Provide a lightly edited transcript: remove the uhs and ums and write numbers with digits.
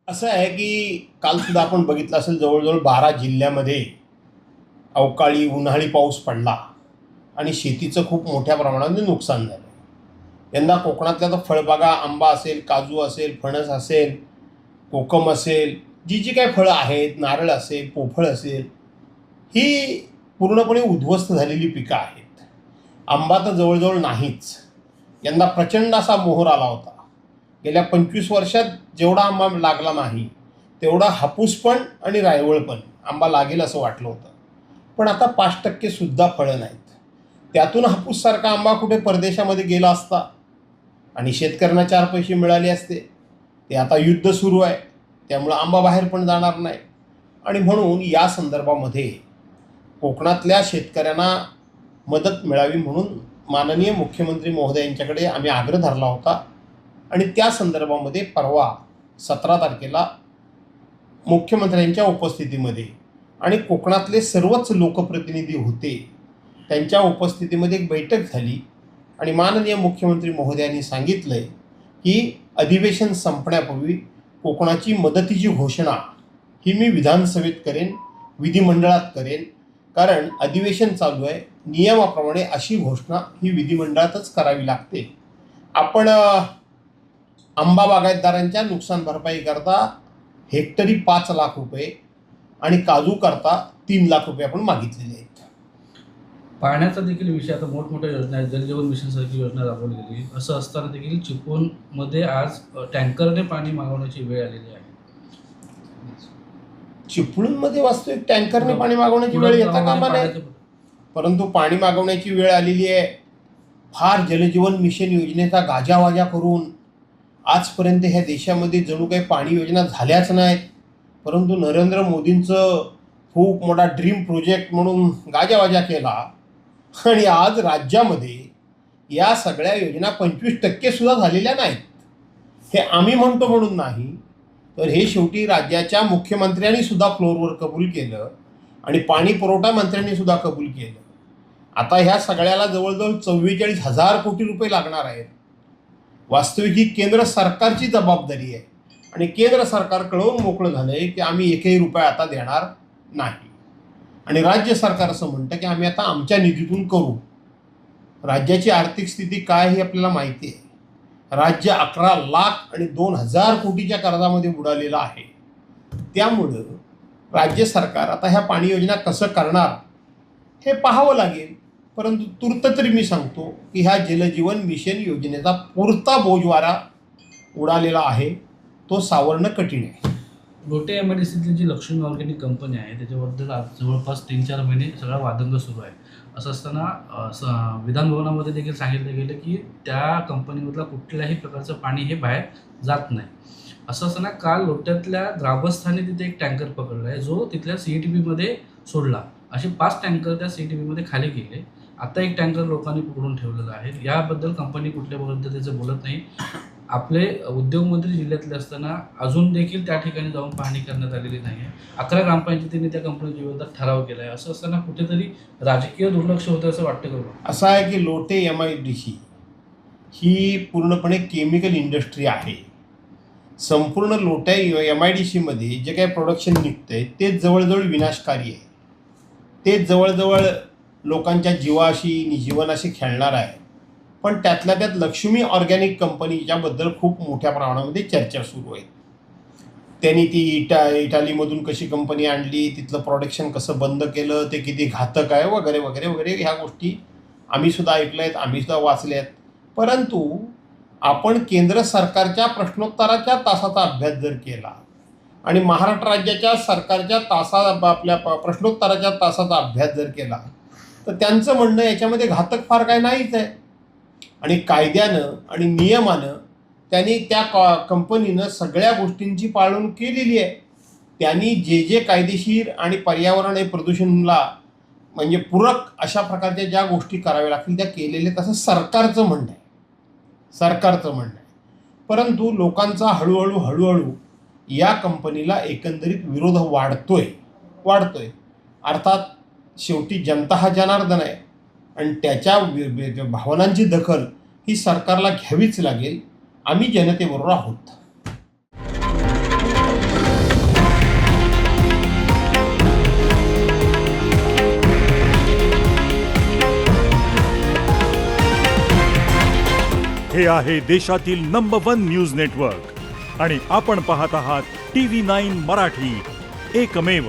असं आहे की काल सुद्धा आपण बघितलं असेल, जवळजवळ 12 जिल्ह्यामध्ये अवकाळी उन्हाळी पाऊस पडला आणि शेतीचं खूप मोठ्या प्रमाणामध्ये नुकसान झालं. यंदा कोकणातल्या तर फळबागा, आंबा असेल, काजू असेल, फणस असेल, कोकम असेल, जी जी काही फळं आहेत, नारळ असेल, पोफळ असेल, ही पूर्णपणे उद्ध्वस्त झालेली पिकं आहेत. आंबा तर जवळजवळ नाहीच. यंदा प्रचंड असा मोहर आला होता. गेल्या 25 वर्षात जेवढा आंबा लागला नाही, तेवढा हापूस पण आणि रायवळ पण आंबा लागेल असं वाटलं होतं. पण आता 5% सुद्धा फळं नाहीत. त्यातून हापूससारखा आंबा कुठे परदेशामध्ये गेला असता आणि शेतकऱ्यांना 4 पैसे मिळाले असते. ते आता युद्ध सुरू आहे, त्यामुळं आंबा बाहेर पण जाणार नाही. आणि म्हणून या संदर्भामध्ये कोकणातल्या शेतकऱ्यांना मदत मिळावी म्हणून माननीय मुख्यमंत्री महोदय यांच्याकडे आम्ही आग्रह धरला होता. आणि त्या संदर्भामध्ये परवा 17 तारखेला मुख्यमंत्र्यांच्या उपस्थितीमध्ये आणि कोकणातले सर्वच लोकप्रतिनिधी होते, त्यांच्या उपस्थितीमध्ये एक बैठक झाली आणि माननीय मुख्यमंत्री महोदयांनी सांगितलं आहे की अधिवेशन संपण्यापूर्वी कोकणाची मदतीची घोषणा ही मी विधानसभेत करेन, विधिमंडळात करेन. कारण अधिवेशन चालू आहे, नियमाप्रमाणे अशी घोषणा ही विधिमंडळातच करावी लागते. आपण आंबा बागायतदारांच्या नुकसान भरपाई करता हेक्टरी 5 लाख रुपये आणि काजू करता 3 लाख रुपये आपण मागितलेले आहेत. पाण्याचा देखील विषय आता मोठमोठ्या योजना आहेत, जलजीवन मिशनसारखी योजना राबवली गेली. असं असताना देखील चिपळूणमध्ये आज टँकरने पाणी मागवण्याची वेळ आलेली आहे. चिपळूणमध्ये वास्तविक टँकरने पाणी मागवण्याची वेळ येता कामा नये, परंतु पाणी मागवण्याची वेळ आलेली आहे. फार जलजीवन मिशन योजनेचा गाजावाजा करून आजपर्यंत ह्या देशामध्ये जणू काही पाणी योजना झाल्याच नाहीत, परंतु नरेंद्र मोदींचं खूप मोठा ड्रीम प्रोजेक्ट म्हणून गाजावाजा केला आणि आज राज्यामध्ये या सगळ्या योजना 25% सुद्धा झालेल्या नाहीत. हे आम्ही म्हणतो म्हणून नाही, तर हे शेवटी राज्याच्या मुख्यमंत्र्यांनी सुद्धा फ्लोअरवर कबूल केलं आणि पाणी पुरवठा मंत्र्यांनी सुद्धा कबूल केलं. आता ह्या सगळ्याला जवळजवळ 44,000 कोटी रुपये लागणार आहेत. वास्तविक ही केंद्र सरकारची जबाबदारी आहे आणि केंद्र सरकार कळवून मोकळं झालं आहे की आम्ही एकही रुपया आता देणार नाही. आणि राज्य सरकार असं म्हणतं की आम्ही आता आमच्या निधीतून करू. राज्याची आर्थिक स्थिती काय हे आपल्याला माहिती आहे. राज्य 11 लाख आणि 2,000 कोटीच्या कर्जामध्ये बुडालेलं आहे. त्यामुळं राज्य सरकार आता ह्या पाणी योजना कसं करणार हे पाहावं लागेल. परंतु तूर्त तरी मी सांगतो की ह्या जलजीवन मिशन योजनेचा पुरता बोजवारा उडालेला आहे, तो सावरणं कठीण आहे. लोटे MIDCतली जी लक्ष्मी ऑर्गॅनिक कंपनी आहे त्याच्याबद्दल आज जवळपास 3-4 महिने सगळा वादंग सुरू आहे. असं असताना विधान भवनामध्ये देखील सांगितलं गेलं की त्या कंपनीमधलं कुठल्याही प्रकारचं पाणी हे बाहेर जात नाही. असं असताना काल लोट्यातल्या ग्रामस्थांनी तिथे एक टँकर पकडला आहे, जो तिथल्या CETBमध्ये सोडला. असे 5 टँकर त्या CETBमध्ये खाली गेले. आता एक टँकर लोकांनी पकडून ठेवलेला आहे. याबद्दल कंपनी कुठल्या पद्धतीचं बोलत नाही. आपले उद्योगमंत्री जिल्ह्यातले असताना अजून देखील त्या ठिकाणी जाऊन पाहणी करण्यात आलेली नाही आहे. 11 ग्रामपंचायतींनी त्या कंपनीच्या विरोधात ठराव केला आहे. असं असताना कुठेतरी राजकीय दुर्लक्ष होतं असं वाटतं का? असं आहे की लोटे MIDC ही पूर्णपणे केमिकल इंडस्ट्री आहे. संपूर्ण लोटे MIDCमध्ये जे काही प्रोडक्शन निघतं आहे ते जवळजवळ विनाशकारी आहे. ते जवळजवळ लोकांच्या जीवाशी जीवनाशी खेळणार आहे. पण त्यातल्या त्यात लक्ष्मी ऑर्गॅनिक कंपनीच्याबद्दल खूप मोठ्या प्रमाणामध्ये चर्चा सुरू आहे. त्यांनी ती इटालीमधून कशी कंपनी आणली, तिथलं प्रोडक्शन कसं बंद केलं, ते किती घातक आहे वगैरे वगैरे वगैरे ह्या गोष्टी आम्हीसुद्धा ऐकल्या आहेत, आम्हीसुद्धा वाचल्या आहेत. परंतु आपण केंद्र सरकारच्या प्रश्नोत्तराच्या तासाचा अभ्यास जर केला आणि महाराष्ट्र राज्याच्या सरकारच्या आपल्या प्रश्नोत्तराच्या तासाचा अभ्यास जर केला तर त्यांचं म्हणणं याच्यामध्ये घातक फार काय नाहीच आहे. आणि कायद्यानं आणि नियमानं त्यांनी त्या कंपनीनं सगळ्या गोष्टींची पाळणूक केलेली आहे. त्यांनी जे जे कायदेशीर आणि पर्यावरण आणि प्रदूषणाला म्हणजे पूरक अशा प्रकारच्या ज्या गोष्टी कराव्या लागतील त्या केलेल्या, तसं सरकारचं म्हणणं आहे. परंतु लोकांचा हळूहळू या कंपनीला एकंदरीत विरोध वाढतोय. अर्थात शेवटी जनता हा जनार्दन आहे आणि त्याच्या भावनांची दखल ही सरकारला घ्यावीच लागेल. आम्ही जनतेबरोबर आहोत. हे आहे देशातील नंबर 1 न्यूज नेटवर्क आणि आपण पाहत आहात TV9 मराठी, एकमेव.